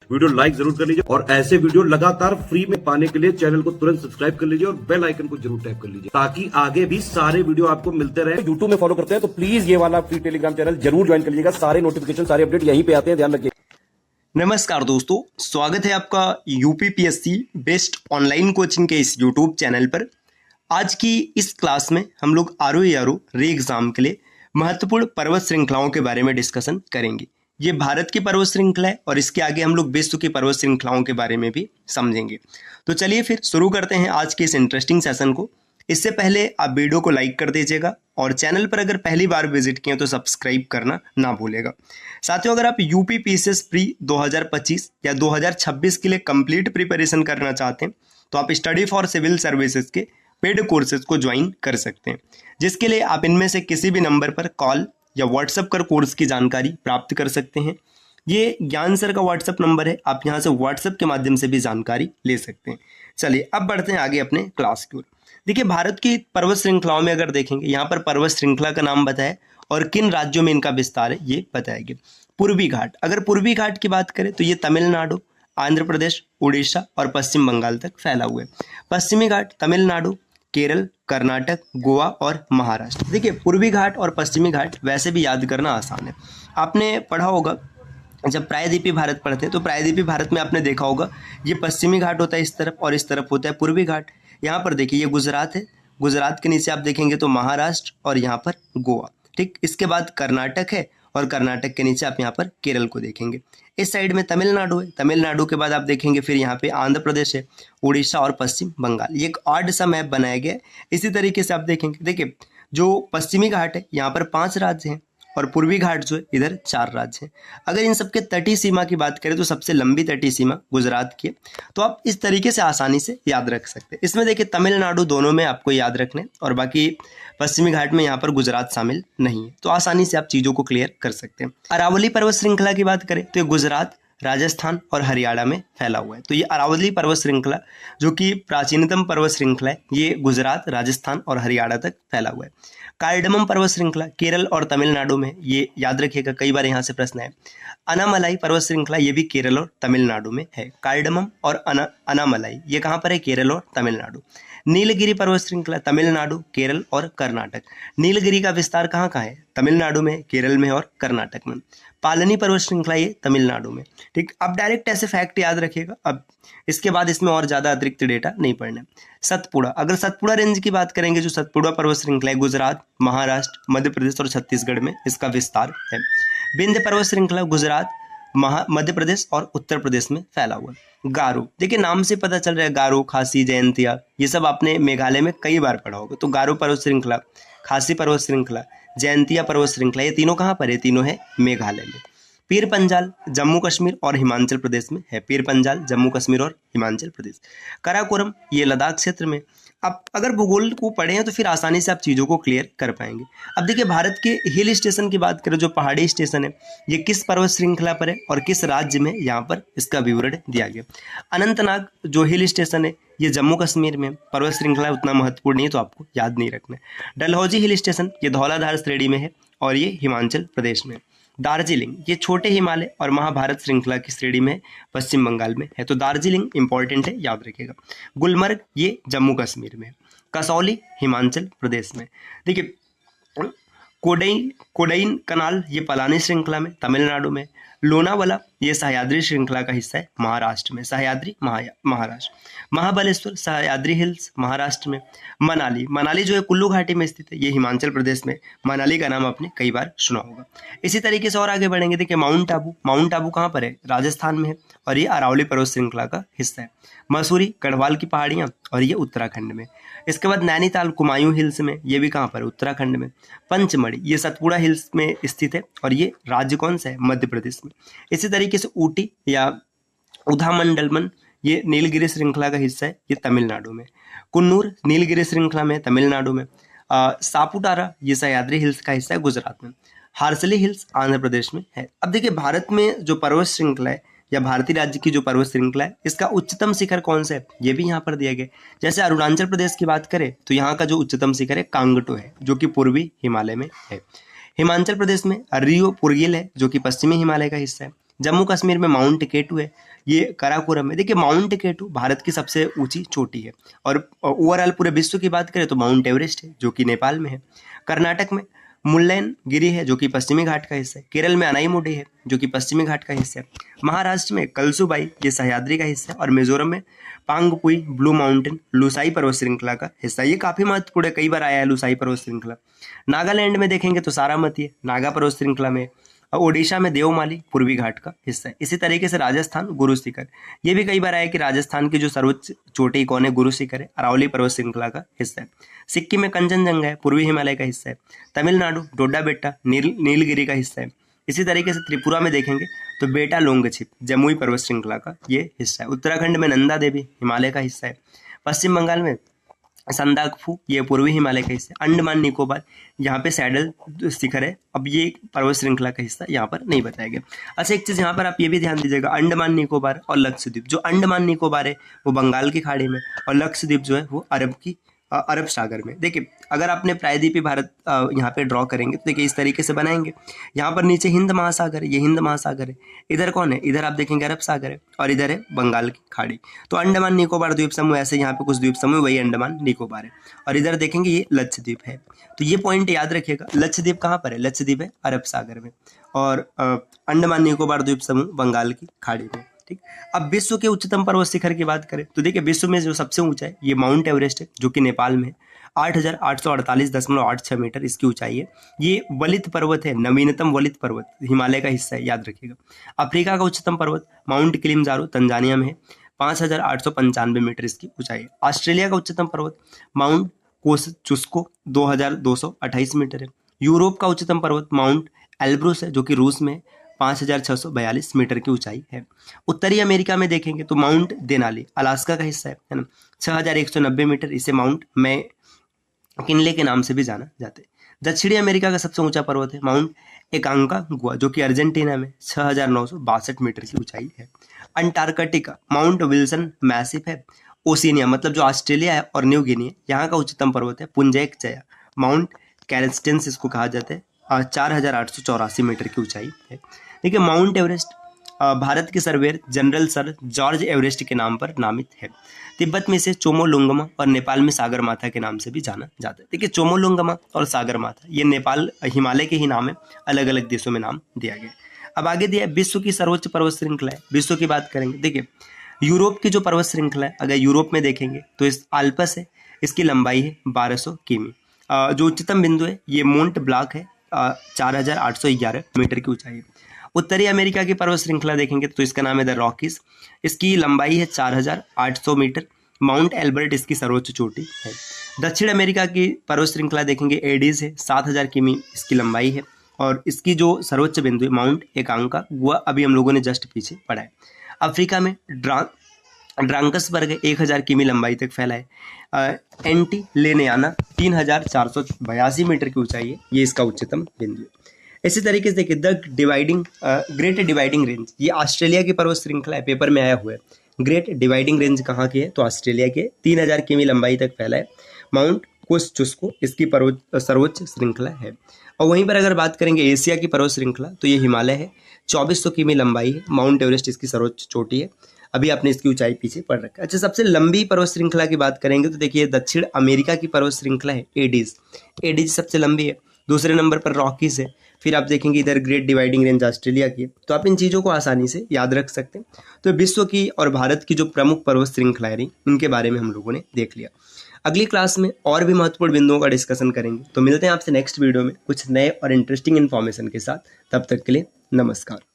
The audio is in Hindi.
वीडियो लाइक जरूर कर लीजिए और ऐसे वीडियो लगातार फ्री में पाने के लिए चैनल को तुरंत सब्सक्राइब कर लीजिए और बेल आइकन को जरूर टैप कर लीजिए ताकि आगे भी सारे वीडियो आपको मिलते रहे। यूट्यूब में फॉलो करते हैं तो प्लीज ये वाला फ्री टेलीग्राम चैनल जरूर ज्वाइन कर लीजिएगा। सारे नोटिफिकेशन सारे अपडेट यहीं पे आते हैं, ध्यान रखिए। नमस्कार दोस्तों, स्वागत है आपका यूपीपीएससी बेस्ट ऑनलाइन कोचिंग के इस यूट्यूब चैनल पर। आज की इस क्लास में हम लोग आरओ री एग्जाम के लिए महत्वपूर्ण पर्वत श्रृंखलाओं के बारे में डिस्कशन करेंगे। ये भारत की पर्वत श्रृंखला है और इसके आगे हम लोग विश्व की पर्वत श्रृंखलाओं के बारे में भी समझेंगे। तो चलिए फिर शुरू करते हैं आज के इस इंटरेस्टिंग सेशन को। इससे पहले आप वीडियो को लाइक कर दीजिएगा और चैनल पर अगर पहली बार विजिट किए तो सब्सक्राइब करना ना भूलेगा। साथियों, अगर आप यूपीपीएससी प्री 2025 या 2026 के लिए कंप्लीट प्रिपरेशन करना चाहते हैं तो आप स्टडी फॉर सिविल सर्विसेज के पेड कोर्सेज को ज्वाइन कर सकते हैं, जिसके लिए आप इनमें से किसी भी नंबर पर कॉल या व्हाट्सएप कर कोर्स की जानकारी प्राप्त कर सकते हैं। ये ज्ञान सर का व्हाट्सएप नंबर है, आप यहाँ से व्हाट्सएप के माध्यम से भी जानकारी ले सकते हैं। चलिए अब बढ़ते हैं आगे अपने क्लास की ओर। देखिए, भारत की पर्वत श्रृंखलाओं में अगर देखेंगे, यहाँ पर पर्वत श्रृंखला का नाम बताया और किन राज्यों में इनका विस्तार है ये बताया गया। पूर्वी घाट, अगर पूर्वी घाट की बात करें तो ये तमिलनाडु, आंध्र प्रदेश, उड़ीसा और पश्चिम बंगाल तक फैला हुआ है। पश्चिमी घाट तमिलनाडु, केरल, कर्नाटक, गोवा और महाराष्ट्र। देखिए, पूर्वी घाट और पश्चिमी घाट वैसे भी याद करना आसान है। आपने पढ़ा होगा जब प्रायद्वीपीय भारत पढ़ते हैं तो प्रायद्वीपीय भारत में आपने देखा होगा ये पश्चिमी घाट होता है इस तरफ और इस तरफ होता है पूर्वी घाट। यहाँ पर देखिए ये गुजरात है, गुजरात के नीचे आप देखेंगे तो महाराष्ट्र और यहाँ पर गोवा, ठीक। इसके बाद कर्नाटक है और कर्नाटक के नीचे आप यहाँ पर केरल को देखेंगे। इस साइड में तमिलनाडु है, तमिलनाडु के बाद आप देखेंगे फिर यहाँ पे आंध्र प्रदेश है, उड़ीसा और पश्चिम बंगाल। ये एक ऑड सा मैप बनाया गया है। इसी तरीके से आप देखेंगे, देखिए जो पश्चिमी घाट है यहाँ पर 5 राज्य हैं और पूर्वी घाट जो है इधर 4 राज्य हैं। अगर इन सबके तटीय सीमा की बात करें तो सबसे लंबी तटीय सीमा गुजरात की है, तो आप इस तरीके से आसानी से याद रख सकते हैं। इसमें देखिए तमिलनाडु दोनों में आपको याद रखना है और बाकी पश्चिमी घाट में यहाँ पर गुजरात शामिल नहीं है, तो आसानी से आप चीज़ों को क्लियर कर सकते हैं। अरावली पर्वत श्रृंखला की बात करें तो ये गुजरात, राजस्थान और हरियाणा में फैला हुआ है। तो ये अरावली पर्वत श्रृंखला जो कि प्राचीनतम पर्वत श्रृंखला है, ये गुजरात, राजस्थान और हरियाणा तक फैला हुआ है। कार्डमम पर्वत श्रृंखला केरल और तमिलनाडु में, ये याद रखिएगा, कई बार यहाँ से प्रश्न है। अनामलाई पर्वत श्रृंखला ये भी केरल और तमिलनाडु में है। कार्डमम और अनामलाई ये कहाँ पर है? केरल और तमिलनाडु। नीलगिरी पर्वत श्रृंखला तमिलनाडु, केरल और कर्नाटक। नीलगिरी का विस्तार कहाँ कहाँ है? तमिलनाडु में, केरल में और कर्नाटक में। पालनी पर्वत श्रृंखला ये तमिलनाडु में, ठीक। अब डायरेक्ट ऐसे फैक्ट याद रखिएगा, अब इसके बाद इसमें और ज़्यादा अतिरिक्त डेटा नहीं पढ़ना। सतपुड़ा, अगर सतपुड़ा रेंज की बात करेंगे, जो सतपुड़ा पर्वत श्रृंखला है गुजरात, महाराष्ट्र, मध्य प्रदेश और छत्तीसगढ़ में इसका विस्तार है। विंध्य पर्वत श्रृंखला गुजरात, मध्य प्रदेश और उत्तर प्रदेश में फैला हुआ है। गारो, देखिए नाम से पता चल रहा है, गारो, खासी, जयंतिया, ये सब आपने मेघालय में कई बार पढ़ा होगा। तो गारो पर्वत श्रृंखला, खासी पर्वत श्रृंखला, जयंतिया पर्वत श्रृंखला, ये तीनों कहाँ पर है? तीनों है मेघालय में। पीर पंजाल जम्मू कश्मीर और हिमाचल प्रदेश में है। पीर पंजाल जम्मू कश्मीर और हिमाचल प्रदेश। काराकोरम ये लद्दाख क्षेत्र में। अब अगर भूगोल को पढ़े हैं तो फिर आसानी से आप चीज़ों को क्लियर कर पाएंगे। अब देखिए, भारत के हिल स्टेशन की बात करें, जो पहाड़ी स्टेशन है, ये किस पर्वत श्रृंखला पर है और किस राज्य में, यहाँ पर इसका विवरण दिया गया। अनंतनाग जो हिल स्टेशन है ये जम्मू कश्मीर में। पर्वत श्रृंखला उतना महत्वपूर्ण नहीं है तो आपको याद नहीं रखना है। डलहौजी हिल स्टेशन ये धौलाधार श्रेणी में है और ये हिमाचल प्रदेश में। दार्जिलिंग ये छोटे हिमालय और महाभारत श्रृंखला की श्रेणी में पश्चिम बंगाल में है, तो दार्जिलिंग इंपॉर्टेंट है, याद रखिएगा। गुलमर्ग ये जम्मू कश्मीर में। कसौली हिमाचल प्रदेश में। देखिए कोडईन कनाल ये पलानी श्रृंखला में तमिलनाडु में। लोनावाला ये सह्याद्री श्रृंखला का हिस्सा है महाराष्ट्र में। सह्याद्री महाराष्ट्र। महाबलेश्वर सह्याद्री हिल्स महाराष्ट्र में। मनाली जो है कुल्लू घाटी में स्थित है, ये हिमाचल प्रदेश में। मनाली का नाम आपने कई बार सुना होगा। इसी तरीके से और आगे बढ़ेंगे, देखिए माउंट आबू कहाँ पर है? राजस्थान में है और ये अरावली पर्वत श्रृंखला का हिस्सा है। मसूरी गढ़वाल की पहाड़ियाँ और ये उत्तराखंड में। इसके बाद नैनीताल कुमायूं हिल्स में, ये भी कहाँ पर है? उत्तराखंड में। पंचमढ़ी ये सतपुड़ा हिल्स में स्थित है और ये राज्य कौन सा है? मध्य प्रदेश में। इसी तरीके से ऊटी या उधामंडलम ये नीलगिरी श्रृंखला का हिस्सा है, ये तमिलनाडु में। कुन्नूर नीलगिरी श्रृंखला में तमिलनाडु में। सापुतारा ये सह्याद्री हिल्स का हिस्सा है गुजरात में। हार्सली हिल्स आंध्र प्रदेश में है। अब देखिए, भारत में जो पर्वत श्रृंखला है या भारतीय राज्य की जो पर्वत श्रृंखला है, इसका उच्चतम शिखर कौन सा है, ये भी यहाँ पर दिया गया। जैसे अरुणाचल प्रदेश की बात करें तो यहाँ का जो उच्चतम शिखर है कांगटो है, जो कि पूर्वी हिमालय में है। हिमाचल प्रदेश में रियो पुरगिल है, जो कि पश्चिमी हिमालय का हिस्सा है। जम्मू कश्मीर में माउंट केटू है, ये काराकोरम है। देखिए माउंट केटू भारत की सबसे ऊंची चोटी है और ओवरऑल पूरे विश्व की बात करें तो माउंट एवरेस्ट है जो कि नेपाल में है। कर्नाटक में मुल्लयनगिरी है जो कि पश्चिमी घाट का हिस्सा है। केरल में अनाईमुडी है जो कि पश्चिमी घाट का हिस्सा है। महाराष्ट्र में कलसुबाई ये सह्याद्री का हिस्सा है और मिजोरम में पांगपुई ब्लू माउंटेन लुसाई पर्वत श्रृंखला का हिस्सा। ये काफी महत्वपूर्ण है, कई बार आया है लुसाई पर्वत श्रृंखला। नागालैंड में देखेंगे तो सारामती है नागा पर्वत श्रृंखला में। और ओडिशा में देवमाली पूर्वी घाट का हिस्सा है। इसी तरीके से राजस्थान गुरु शिखर, ये भी कई बार आया कि राजस्थान की जो सर्वोच्च चोटी कौन है, गुरु शिखर है, अरावली पर्वत श्रृंखला का हिस्सा है। सिक्किम में कंचनजंगा है, पूर्वी हिमालय का हिस्सा है। तमिलनाडु डोडा बेट्टा नीलगिरी का हिस्सा है। इसी तरीके से त्रिपुरा में देखेंगे तो बेटा लोंगछिप जमुई पर्वत श्रृंखला का ये हिस्सा है। उत्तराखंड में नंदा देवी हिमालय का हिस्सा है। पश्चिम बंगाल में संदाकफू ये पूर्वी हिमालय का हिस्सा है। अंडमान निकोबार यहाँ पे सैडल शिखर है, अब ये पर्वत श्रृंखला का हिस्सा यहाँ पर नहीं बताया गया। अच्छा एक चीज़ यहाँ पर आप ये भी ध्यान दीजिएगा, अंडमान निकोबार और लक्षद्वीप, जो अंडमान निकोबार है वो बंगाल की खाड़ी में और लक्षद्वीप जो है वो अरब सागर में। देखिए अगर आपने प्रायद्वीपीय भारत यहाँ पे ड्रॉ करेंगे तो देखिए इस तरीके से बनाएंगे। यहाँ पर नीचे हिंद महासागर है, ये हिंद महासागर है। इधर कौन है, इधर आप देखेंगे अरब सागर है और इधर है बंगाल की खाड़ी। तो अंडमान निकोबार द्वीप समूह, ऐसे यहाँ पे कुछ द्वीप समूह वही अंडमान निकोबार है और इधर देखेंगे ये लक्षद्वीप है। तो ये पॉइंट याद रखिएगा, लक्षद्वीप कहाँ पर है, लक्षद्वीप है अरब सागर में और अंडमान निकोबार द्वीप समूह बंगाल की खाड़ी में। ठीक, अब विश्व के उच्चतम पर्वत शिखर की बात करें तो देखिए विश्व में जो सबसे ऊंचा है ये माउंट एवरेस्ट है जो कि नेपाल में है। 8,848.86 मीटर इसकी ऊंचाई है। ये वलित पर्वत है, नवीनतम वलित पर्वत, हिमालय का हिस्सा है, याद रखिएगा। अफ्रीका का उच्चतम पर्वत माउंट किलिमंजारो तंजानिया में है, 5,895 मीटर इसकी ऊंचाई है। ऑस्ट्रेलिया का उच्चतम पर्वत माउंट कोस्चुस्को 2,228 मीटर है। यूरोप का उच्चतम पर्वत माउंट एल्ब्रुस है जो कि रूस में 5,642 मीटर की ऊंचाई है। उत्तरी अमेरिका में देखेंगे तो माउंट देनाली अलास्का का हिस्सा है ना, 6,190 मीटर, इसे माउंट मैकिनले के नाम से भी जाना जाता है। दक्षिणी अमेरिका का सबसे ऊंचा पर्वत है माउंट एकांकागुआ जो कि अर्जेंटीना में 6,962 मीटर की ऊंचाई है। अंटार्कटिका माउंट विल्सन मैसिव है। ओशिनिया मतलब जो ऑस्ट्रेलिया है और न्यू गिनी है, यहाँ का उच्चतम पर्वत है पुंजैक जया, माउंट कैरेस्टेंस इसको कहा जाता है, 4,884 मीटर की ऊंचाई है। देखिए माउंट एवरेस्ट भारत के surveyor general sir George Everest के नाम पर नामित है। तिब्बत में इसे चोमोलुंगमा और नेपाल में सागर माथा के नाम से भी जाना जाता है। देखिए चोमोलुंगमा और सागर माथा ये नेपाल हिमालय के ही नाम है, अलग अलग देशों में नाम दिया गया। अब आगे दिया विश्व की सर्वोच्च पर्वत श्रृंखला है। विश्व की बात करेंगे, देखिए यूरोप की जो पर्वत श्रृंखला है, अगर यूरोप में देखेंगे तो इस आल्पस है, इसकी लंबाई है 1200 किमी। जो उच्चतम बिंदु है ये मोंट ब्लांक है, 4,811 मीटर की ऊंचाई है। उत्तरी अमेरिका की पर्वत श्रृंखला देखेंगे तो इसका नाम है द रॉकीज, इसकी लंबाई है 4,800 मीटर, माउंट एल्बर्ट इसकी सर्वोच्च चोटी है। दक्षिण अमेरिका की पर्वत श्रृंखला देखेंगे एडीज है, 7,000 किमी इसकी लंबाई है और इसकी जो सर्वोच्च बिंदु है माउंट एकांकागुआ, अभी हम लोगों ने जस्ट पीछे पढ़ा है। अफ्रीका में ड्रांकसबर्ग 1,000 किमी लंबाई तक फैला है। एंटीलेनियाना 3,482 मीटर की ऊंचाई है, ये इसका उच्चतम बिंदु है। इसी तरीके से देखिए ग्रेट डिवाइडिंग रेंज, ये ऑस्ट्रेलिया की पर्वत श्रृंखला है, पेपर में आया हुआ है। ग्रेट डिवाइडिंग रेंज कहाँ की है तो ऑस्ट्रेलिया के, 3,000 किमी लंबाई तक फैला है। माउंट कोस्चुस्को इसकी सर्वोच्च श्रृंखला है। और वहीं पर अगर बात करेंगे एशिया की पर्वत श्रृंखला तो ये हिमालय है, 2,400 किमी लंबाई है, माउंट एवरेस्ट इसकी सर्वोच्च चोटी है। अभी आपने इसकी ऊंचाई पीछे पढ़ रखा है। अच्छा सबसे लंबी पर्वत श्रृंखला की बात करेंगे तो देखिए दक्षिण अमेरिका की पर्वत श्रृंखला है एडीज सबसे लंबी है। दूसरे नंबर पर रॉकीज है, फिर आप देखेंगे इधर ग्रेट डिवाइडिंग रेंज ऑस्ट्रेलिया की है। तो आप इन चीज़ों को आसानी से याद रख सकते हैं। तो विश्व की और भारत की जो प्रमुख पर्वत श्रृंखलाएं रही उनके बारे में हम लोगों ने देख लिया। अगली क्लास में और भी महत्वपूर्ण बिंदुओं का डिस्कशन करेंगे। तो मिलते हैं आपसे नेक्स्ट वीडियो में कुछ नए और इंटरेस्टिंग इन्फॉर्मेशन के साथ। तब तक के लिए नमस्कार।